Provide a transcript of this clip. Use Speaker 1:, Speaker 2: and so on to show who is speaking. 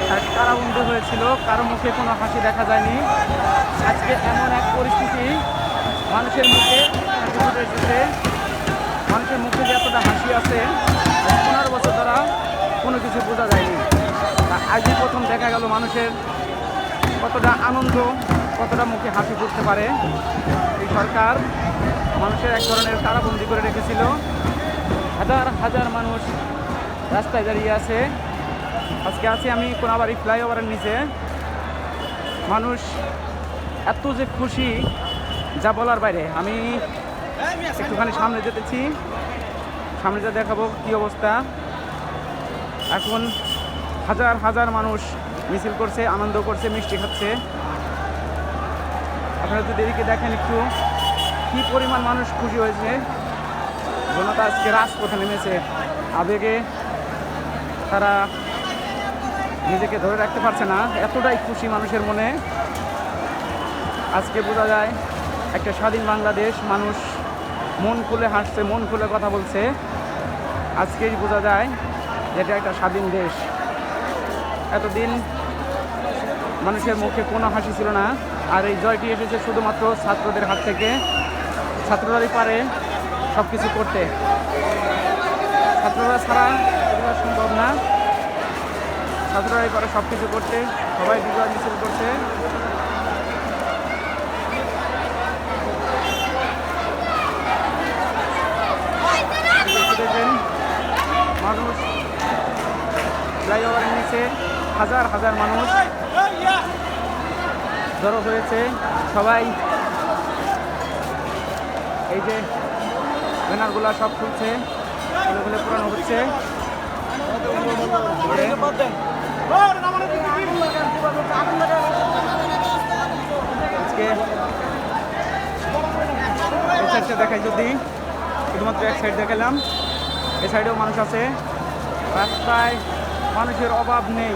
Speaker 1: কারাবন্দী হয়েছিল, কারো মুখে কোনো হাসি দেখা যায়নি। আজকে এমন এক পরিস্থিতি, মানুষের মুখে হাসি ফুটে এসেছে। মানুষের মুখে যে এতটা হাসি আছে, 15 বছর দ্বারা কোনো কিছু বোঝা যায়নি। আজই প্রথম দেখা গেল মানুষের কতটা আনন্দ, কতটা মুখে হাসি ফুটতে পারে। এই সরকার মানুষের এক ধরনের কারাবন্দি করে রেখেছিল। হাজার হাজার মানুষ রাস্তায় দাঁড়িয়ে আছে। আজকে আছি আমি কোনাবাড়ি ফ্লাইওভারের নিচে। মানুষ এত যে খুশি, যা বলার বাইরে। আমি একটুখানি সামনে যেতেছি, সামনে যা দেখাবো কী অবস্থা। এখন হাজার হাজার মানুষ মিছিল করছে, আনন্দ করছে, মিষ্টি খাচ্ছে। আপনারা যদি এদিকে দেখেন একটু, কী পরিমাণ মানুষ খুশি হয়েছে। জনতা আজকে রাজপথে নেমেছে। আবেগে তারা নিজেকে ধরে রাখতে পারছে না, এতটাই খুশি মানুষের মনে। আজকে বোঝা যায় একটা স্বাধীন বাংলাদেশ। মানুষ মন খুলে হাসছে, মন খুলে কথা বলছে। আজকেই বোঝা যায় যে এটা একটা স্বাধীন দেশ। এতদিন মানুষের মুখে কোনো হাসি ছিল না, আর এই জয়টি এসেছে শুধুমাত্র ছাত্রদের হাত থেকে। ছাত্ররাই পারে সব কিছু করতে, ছাত্ররা ছাড়া এগুলো সম্ভব না। ছাত্ররাই পারে সব কিছু করতে। সবাই বিজয় মিছিল করছে। দেখবেন মানুষ ফ্লাইওভারের নিচে হাজার হাজার মানুষ জড়ো হয়েছে। সবাই এই যে ব্যানারগুলো সব খুলছে, খুলে খুলে পুরানো হচ্ছে। আজকে এই সাইডটা দেখাই, যদি শুধুমাত্র এক সাইড দেখালাম, এই সাইডেও মানুষ আছে। রাস্তায় মানুষের অভাব নেই।